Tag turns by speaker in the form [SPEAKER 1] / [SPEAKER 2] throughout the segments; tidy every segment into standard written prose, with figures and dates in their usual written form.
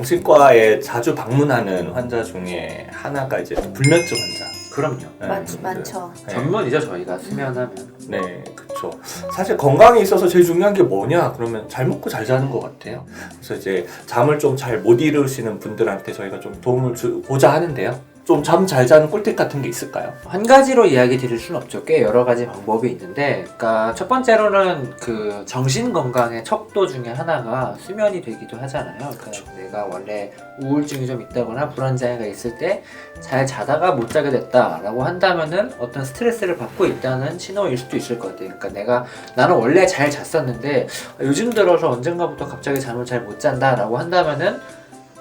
[SPEAKER 1] 정신과에 자주 방문하는 환자 중에 하나가 이제 불면증 환자.
[SPEAKER 2] 그럼요.
[SPEAKER 3] 많죠.
[SPEAKER 1] 네.
[SPEAKER 2] 전문이죠 저희가 수면하면.
[SPEAKER 1] 네, 그렇죠. 사실 건강에 있어서 제일 중요한 게 뭐냐? 그러면 잘 먹고 잘 자는 것 같아요. 그래서 이제 잠을 좀 잘 못 이루시는 분들한테 저희가 좀 도움을 주고자 하는데요. 좀 잠 잘 자는 꿀팁 같은 게 있을까요?
[SPEAKER 2] 한 가지로 이야기 드릴 수는 없죠. 꽤 여러 가지 방법이 있는데, 그러니까 첫 번째로는 그 정신 건강의 척도 중에 하나가 수면이 되기도 하잖아요. 그러니까
[SPEAKER 1] 그렇죠.
[SPEAKER 2] 내가 원래 우울증이 좀 있다거나 불안 장애가 있을 때 잘 자다가 못 자게 됐다라고 한다면은 어떤 스트레스를 받고 있다는 신호일 수도 있을 것 같아요. 그러니까 나는 원래 잘 잤었는데 요즘 들어서 언젠가부터 갑자기 잠을 잘 못 잔다라고 한다면은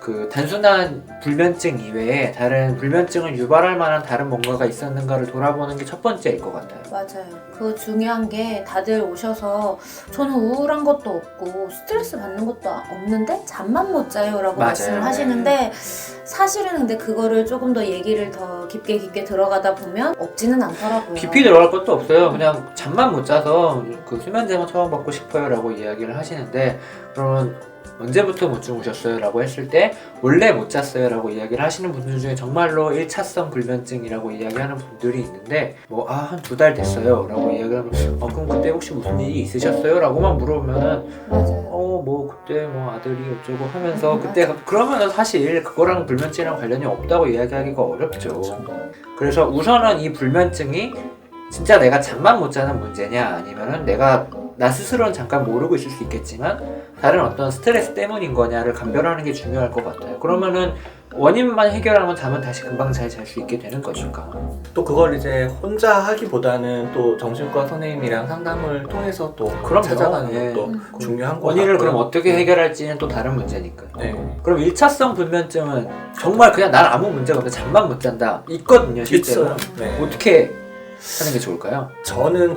[SPEAKER 2] 그 단순한 불면증 이외에 다른 불면증을 유발할 만한 다른 뭔가가 있었는가를 돌아보는 게 첫 번째일 것 같아요.
[SPEAKER 3] 맞아요. 그 중요한 게 다들 오셔서 저는 우울한 것도 없고 스트레스 받는 것도 없는데 잠만 못 자요 라고
[SPEAKER 2] 맞아요.
[SPEAKER 3] 말씀을 하시는데 사실은 근데 그거를 조금 더 얘기를 더 깊게 들어가다 보면 없지는 않더라고요.
[SPEAKER 2] 깊이 들어갈 것도 없어요. 그냥 잠만 못 자서 그 수면제만 처방받고 싶어요 라고 이야기를 하시는데, 그러면 언제부터 못 주무셨어요? 라고 했을 때 원래 못 잤어요 라고 이야기를 하시는 분들 중에 정말로 1차성 불면증이라고 이야기하는 분들이 있는데 한 2달 됐어요 라고 이야기하면 그럼 그때 혹시 무슨 일이 있으셨어요? 라고만 물어보면은
[SPEAKER 3] 맞아요.
[SPEAKER 2] 그때 아들이 어쩌고 하면서 그때 그러면은 사실 그거랑 불면증이랑 관련이 없다고 이야기하기가 어렵죠. 그래서 우선은 이 불면증이 진짜 내가 잠만 못 자는 문제냐, 아니면은 내가 나 스스로는 잠깐 모르고 있을 수 있겠지만 다른 어떤 스트레스 때문인 거냐를 감별하는 게 중요할 것 같아요. 그러면은 원인만 해결하면 잠은 다시 금방 잘 잘 수 있게 되는 거니까.
[SPEAKER 1] 또 그걸 이제 혼자 하기보다는 또 정신과 선생님이랑 상담을 통해서 또
[SPEAKER 2] 그럼요.
[SPEAKER 1] 찾아가는
[SPEAKER 2] 예.
[SPEAKER 1] 것도 중요한 것
[SPEAKER 2] 원인을
[SPEAKER 1] 같고요.
[SPEAKER 2] 그럼 어떻게 해결할지는 또 다른 문제니까요.
[SPEAKER 1] 네.
[SPEAKER 2] 그럼 1차성 불면증은 정말 그냥 난 아무 문제가 없는데 잠만 못 잔다. 있거든요, 실제로.
[SPEAKER 1] 있어요. 네.
[SPEAKER 2] 어떻게 하는 게 좋을까요?
[SPEAKER 1] 저는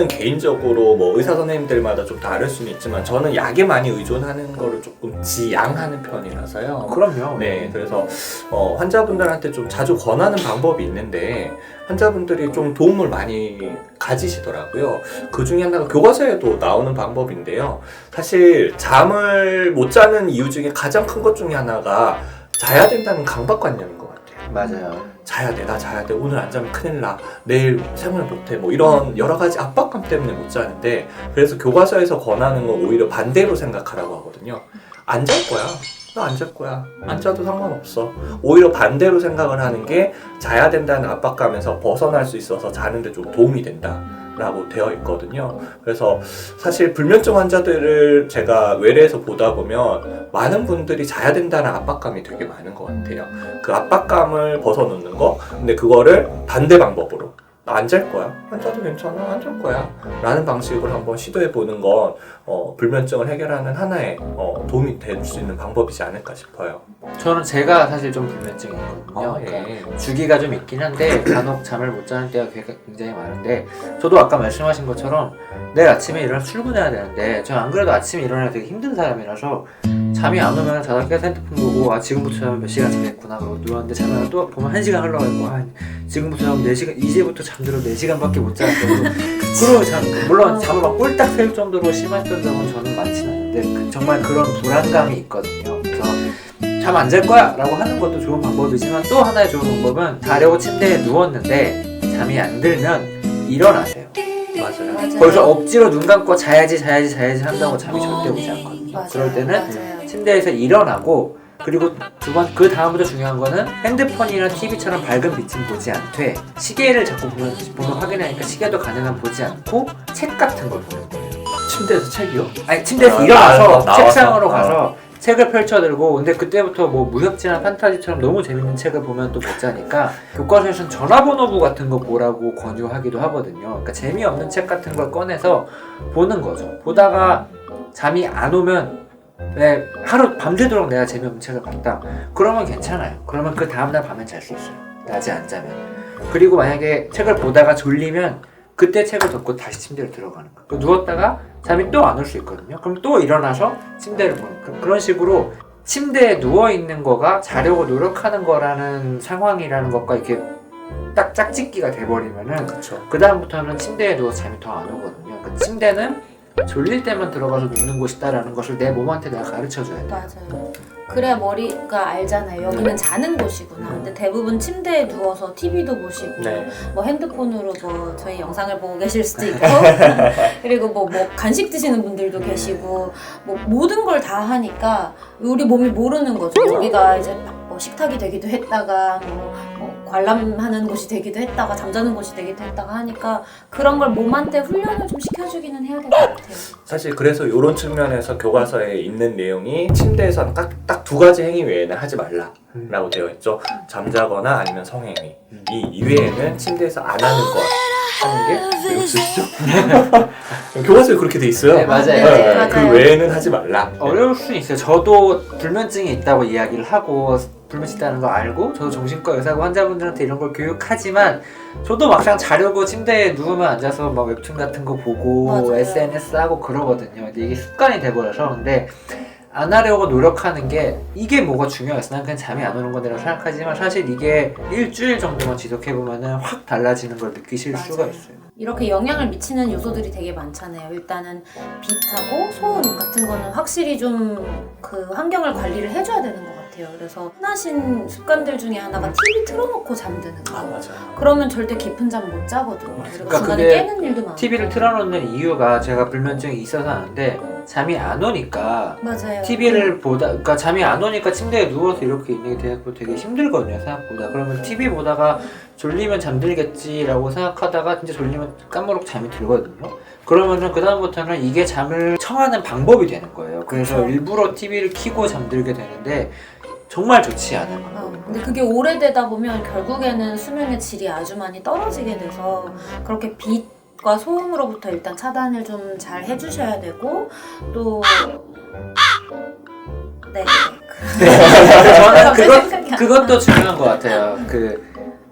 [SPEAKER 1] 개인적으로 뭐 의사 선생님들마다 좀 다를 수는 있지만 저는 약에 많이 의존하는 거를 조금 지양하는 편이라서요.
[SPEAKER 2] 그럼요.
[SPEAKER 1] 네, 그래서 환자분들한테 좀 자주 권하는 방법이 있는데 환자분들이 좀 도움을 많이 가지시더라고요. 그 중에 하나가 교과서에도 나오는 방법인데요. 사실 잠을 못 자는 이유 중에 가장 큰 것 중에 하나가 자야 된다는 강박관념인 것 같아요.
[SPEAKER 2] 맞아요.
[SPEAKER 1] 자야 돼, 나 자야 돼, 오늘 안 자면 큰일 나, 내일 생활 못해, 뭐 이런 여러 가지 압박감 때문에 못 자는데, 그래서 교과서에서 권하는 건 오히려 반대로 생각하라고 하거든요. 안 잘 거야. 나 안 잘 거야. 안 자도 상관없어. 오히려 반대로 생각을 하는 게 자야 된다는 압박감에서 벗어날 수 있어서 자는데 좀 도움이 된다 라고 되어 있거든요. 그래서 사실 불면증 환자들을 제가 외래에서 보다 보면 많은 분들이 자야 된다는 압박감이 되게 많은 것 같아요. 그 압박감을 벗어놓는 거, 근데 그거를 반대 방법으로 나 안 잘 거야, 안 자도 괜찮아, 안 잘 거야 라는 방식으로 한번 시도해 보는 건 불면증을 해결하는 하나의 도움이 될 수 있는 방법이지 않을까 싶어요.
[SPEAKER 2] 저는 제가 사실 좀 불면증이거든요.
[SPEAKER 1] 예.
[SPEAKER 2] 주기가 좀 있긴 한데 간혹 잠을 못 자는 때가 굉장히 많은데, 저도 아까 말씀하신 것처럼 내일 아침에 일어나서 출근해야 되는데 저 안 그래도 아침에 일어나기 되게 힘든 사람이라서 잠이 안 오면 자다 깨서 핸드폰 보고 지금부터 자면 몇 시간 지냈구나 그러고 누웠는데 자면 또 보면 1시간 흘러가고 지금부터 자면 4시간, 이제부터 잠들어 4시간밖에 못 자는데 그리고 물론 잠을 막 꼴딱 새울 정도로 심했던 적은 저는 많지는 않은데 정말 그런 불안감이 있거든요. 그래서 잠 안 잘 거야 라고 하는 것도 좋은 방법이지만 또 하나의 좋은 방법은 자려고 침대에 누웠는데 잠이 안 들면 일어나세요.
[SPEAKER 1] 맞아요.
[SPEAKER 2] 벌써 억지로 눈 감고 자야지 한다고 잠이 절대 오지 않거든요.
[SPEAKER 3] 맞아요.
[SPEAKER 2] 그럴 때는
[SPEAKER 3] 맞아요.
[SPEAKER 2] 침대에서 일어나고, 그리고 그 다음부터 중요한 거는 핸드폰이나 TV처럼 밝은 빛은 보지 않되 시계를 자꾸 보면 확인하니까 시계도 가능한 보지 않고 책 같은 걸 보는 거예요.
[SPEAKER 1] 침대에서 책이요?
[SPEAKER 2] 아니 침대에서 일어나서
[SPEAKER 1] 나와서?
[SPEAKER 2] 책상으로 가서 책을 펼쳐들고, 근데 그때부터 뭐 무협지나 판타지처럼 너무 재밌는 책을 보면 또 못 자니까 교과서에서는 전화번호부 같은 거 보라고 권유하기도 하거든요. 그러니까 재미없는 책 같은 걸 꺼내서 보는 거죠. 보다가 잠이 안 오면 하루 밤새도록 내가 재미없는 책을 봤다 그러면 괜찮아요. 그러면 그 다음날 밤엔 잘 수 있어요, 낮에 안 자면. 그리고 만약에 책을 보다가 졸리면 그때 책을 덮고 다시 침대로 들어가는 거예요. 누웠다가 잠이 또 안 올 수 있거든요. 그럼 또 일어나서 침대를 보는 거예요. 그런 식으로 침대에 누워있는 거가 자려고 노력하는 거라는 상황이라는 것과 이렇게 딱 짝짓기가 돼버리면은
[SPEAKER 1] 그렇죠.
[SPEAKER 2] 그 다음부터는 침대에 누워서 잠이 더 안 오거든요. 그러니까 침대는 졸릴 때만 들어가서 눕는 곳이다라는 것을 내 몸한테 내가 가르쳐줘야 돼.
[SPEAKER 3] 맞아요. 그래야 머리가 알잖아요. 여기는 자는 곳이구나. 근데 대부분 침대에 누워서 TV도 보시고
[SPEAKER 1] 네.
[SPEAKER 3] 뭐 핸드폰으로 뭐 저희 영상을 보고 계실 수도 있고 그리고 뭐 간식 드시는 분들도 계시고 뭐 모든 걸 다 하니까 우리 몸이 모르는 거죠. 여기가 이제 뭐 식탁이 되기도 했다가 뭐 관람하는 곳이 되기도 했다가 잠자는 곳이 되기도 했다가 하니까 그런 걸 몸한테 훈련을 좀 시켜주기는 해야 될 것 같아요.
[SPEAKER 1] 사실 그래서 이런 측면에서 교과서에 있는 내용이 침대에서는 딱 두 가지 행위 외에는 하지 말라라고 되어 있죠. 잠자거나 아니면 성행위. 이 이외에는 침대에서 안 하는 것 하는 게 왜 없으시죠? 교과서에 그렇게 돼 있어요.
[SPEAKER 2] 네, 맞아요.
[SPEAKER 3] 네, 맞아요.
[SPEAKER 1] 그 외에는 하지 말라.
[SPEAKER 2] 어려울 수 있어요. 저도 불면증이 있다고 이야기를 하고 불면증 있다는 거 알고 저도 정신과 의사고 환자분들한테 이런 걸 교육하지만 저도 막상 자려고 침대에 누우면 앉아서 막 웹툰 같은 거 보고
[SPEAKER 3] 맞아요.
[SPEAKER 2] SNS 하고 그러거든요. 근데 이게 습관이 돼버려서 근데 안 하려고 노력하는 게 이게 뭐가 중요했어. 난 그냥 잠이 안 오는 거라고 생각하지만 사실 이게 일주일 정도만 지속해보면 확 달라지는 걸 느끼실
[SPEAKER 3] 맞아요.
[SPEAKER 2] 수가 있어요.
[SPEAKER 3] 이렇게 영향을 미치는 요소들이 되게 많잖아요. 일단은 빛하고 소음 같은 거는 확실히 좀 그 환경을 관리를 해줘야 되는 것 같아요. 그래서 흔하신 습관들 중에 하나가 TV 틀어놓고 잠드는 거.
[SPEAKER 1] 맞아요.
[SPEAKER 3] 그러면 절대 깊은 잠 못 자거든요. 그리고
[SPEAKER 2] 그러니까
[SPEAKER 3] 중간에
[SPEAKER 2] 그게
[SPEAKER 3] 깨는 일도 많아요.
[SPEAKER 2] TV를 틀어놓는 이유가 제가 불면증이 있어서 하는데 잠이 안 오니까
[SPEAKER 3] 맞아요.
[SPEAKER 2] TV를 그러니까 잠이 안 오니까 침대에 누워서 이렇게 있는 게 되게 힘들거든요, 생각보다. 그러면 TV 보다가 졸리면 잠들겠지라고 생각하다가 진짜 졸리면 까무룩 잠이 들거든요. 그러면은 그다음부터는 이게 잠을 청하는 방법이 되는 거예요. 그래서
[SPEAKER 3] 그쵸.
[SPEAKER 2] 일부러 TV를 켜고 잠들게 되는데 정말 좋지 않은 방법이에요.
[SPEAKER 3] 근데 그게 오래되다 보면 결국에는 수면의 질이 아주 많이 떨어지게 돼서 그렇게 빛과 소음으로부터 일단 차단을 좀 잘 해주셔야 되고 또 네.
[SPEAKER 2] 저는
[SPEAKER 3] 갑자기 생각이 안
[SPEAKER 2] 그것도 중요한 것 같아요.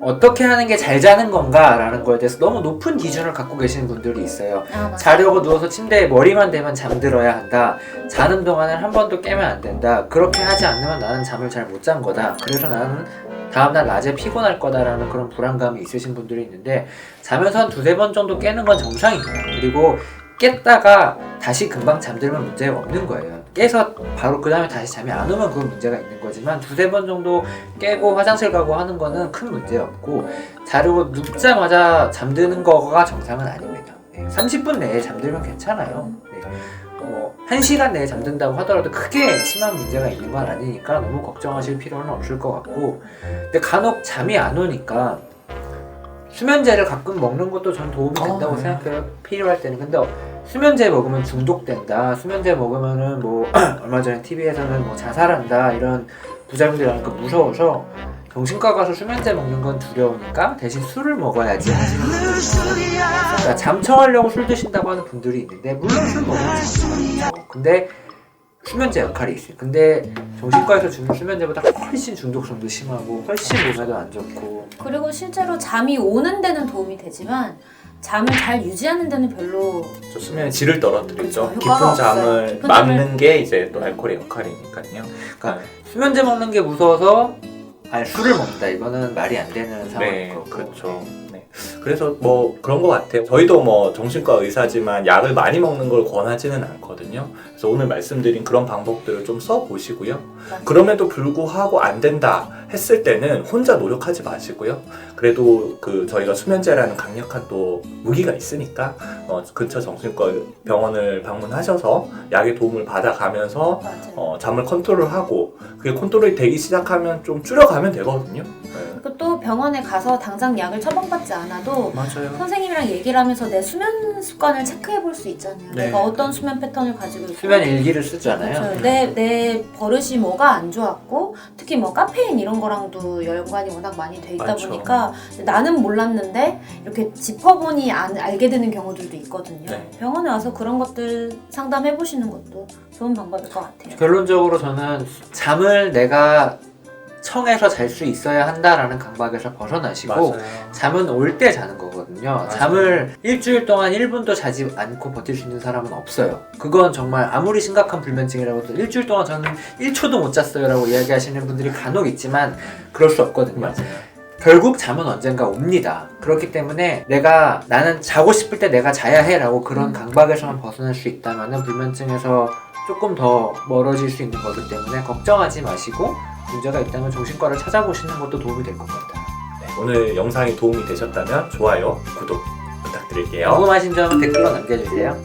[SPEAKER 2] 어떻게 하는 게 잘 자는 건가라는 거에 대해서 너무 높은 기준을 갖고 계시는 분들이 있어요.
[SPEAKER 3] 맞아요.
[SPEAKER 2] 자려고 누워서 침대에 머리만 대면 잠들어야 한다. 자는 동안은 한 번도 깨면 안 된다. 그렇게 하지 않으면 나는 잠을 잘 못 잔 거다. 그래서 나는 다음날 낮에 피곤할 거다라는 그런 불안감이 있으신 분들이 있는데 자면서 한 두세 번 정도 깨는 건 정상입니다. 그리고 깼다가 다시 금방 잠들면 문제가 없는 거예요. 깨서 바로 그 다음에 다시 잠이 안 오면 그건 문제가 있는 거지만 두세 번 정도 깨고 화장실 가고 하는 거는 큰 문제 없고 자려고 눕자마자 잠드는 거가 정상은 아닙니다. 30분 내에 잠들면 괜찮아요. 1시간 내에 잠든다고 하더라도 크게 심한 문제가 있는 건 아니니까 너무 걱정하실 필요는 없을 것 같고 근데 간혹 잠이 안 오니까 수면제를 가끔 먹는 것도 전 도움이 된다고
[SPEAKER 1] 네.
[SPEAKER 2] 생각해요. 필요할 때는. 근데 수면제 먹으면 중독된다. 수면제 먹으면은 뭐 얼마 전에 TV에서는 뭐 자살한다 이런 부작용들이 나니까 무서워서 정신과 가서 수면제 먹는 건 두려우니까 대신 술을 먹어야지 하시는 분들이 있어요. 그러니까 잠청하려고 술 드신다고 하는 분들이 있는데 물론 술 먹으면 잠청하죠. 근데 수면제 역할이 있어요. 근데 정신과에서 주는 수면제보다 훨씬 중독성도 심하고 훨씬 몸에도 안 좋고
[SPEAKER 3] 그리고 실제로 잠이 오는 데는 도움이 되지만 잠을 잘 유지하는 데는 별로
[SPEAKER 1] 저 수면의 질을 떨어뜨리죠.
[SPEAKER 3] 그쵸,
[SPEAKER 1] 깊은
[SPEAKER 3] 효과가
[SPEAKER 1] 잠을
[SPEAKER 3] 없어요. 깊은
[SPEAKER 1] 막는 게 이제 또 알코올의 역할이니까요.
[SPEAKER 2] 그러니까 수면제 먹는 게 무서워서 술을 먹는다 이거는 말이 안 되는 상황인
[SPEAKER 1] 네,
[SPEAKER 2] 거고
[SPEAKER 1] 그렇죠. 네. 그래서 뭐 그런 것 같아요. 저희도 뭐 정신과 의사지만 약을 많이 먹는 걸 권하지는 않거든요. 그래서 오늘 말씀드린 그런 방법들을 좀 써보시고요. 그럼에도 불구하고 안 된다 했을 때는 혼자 노력하지 마시고요. 그래도 저희가 수면제라는 강력한 또 무기가 있으니까 근처 정신과 병원을 방문하셔서 약의 도움을 받아가면서
[SPEAKER 3] 맞아요.
[SPEAKER 1] 잠을 컨트롤하고 그게 컨트롤이 되기 시작하면 좀 줄여가면 되거든요. 네.
[SPEAKER 3] 그리고 또 병원에 가서 당장 약을 처방받지 않아도
[SPEAKER 1] 맞아요.
[SPEAKER 3] 선생님이랑 얘기를 하면서 내 수면 습관을 체크해 볼 수 있잖아요.
[SPEAKER 1] 네.
[SPEAKER 3] 내가 어떤 수면 패턴을 가지고 있고
[SPEAKER 2] 수면 일기를 쓰잖아요.
[SPEAKER 3] 그렇죠. 내 버릇이 뭐가 안 좋았고 특히 뭐 카페인 이런 거랑도 연관이 워낙 많이 돼 있다
[SPEAKER 1] 맞죠.
[SPEAKER 3] 보니까 나는 몰랐는데 이렇게 짚어보니 알게 되는 경우들도 있거든요.
[SPEAKER 1] 네.
[SPEAKER 3] 병원에 와서 그런 것들 상담해 보시는 것도 좋은 방법일 것 같아요.
[SPEAKER 2] 결론적으로 저는 잠을 내가 청해서 잘 수 있어야 한다라는 강박에서 벗어나시고
[SPEAKER 1] 맞아요.
[SPEAKER 2] 잠은 올 때 자는 거거든요.
[SPEAKER 1] 맞아요.
[SPEAKER 2] 잠을 일주일 동안 1분도 자지 않고 버틸 수 있는 사람은 없어요. 그건 정말 아무리 심각한 불면증이라고 해도 일주일 동안 저는 1초도 못 잤어요 라고 이야기하시는 분들이 간혹 있지만 그럴 수 없거든요.
[SPEAKER 1] 맞아요.
[SPEAKER 2] 결국 잠은 언젠가 옵니다. 그렇기 때문에 나는 자고 싶을 때 내가 자야 해 라고 그런 강박에서만 벗어날 수 있다면 불면증에서 조금 더 멀어질 수 있는 거기 때문에 걱정하지 마시고 문제가 있다면 정신과를 찾아보시는 것도 도움이 될 것 같아요.
[SPEAKER 1] 네, 오늘 영상이 도움이 되셨다면 좋아요, 구독 부탁드릴게요.
[SPEAKER 2] 궁금하신 점은 댓글로 남겨주세요.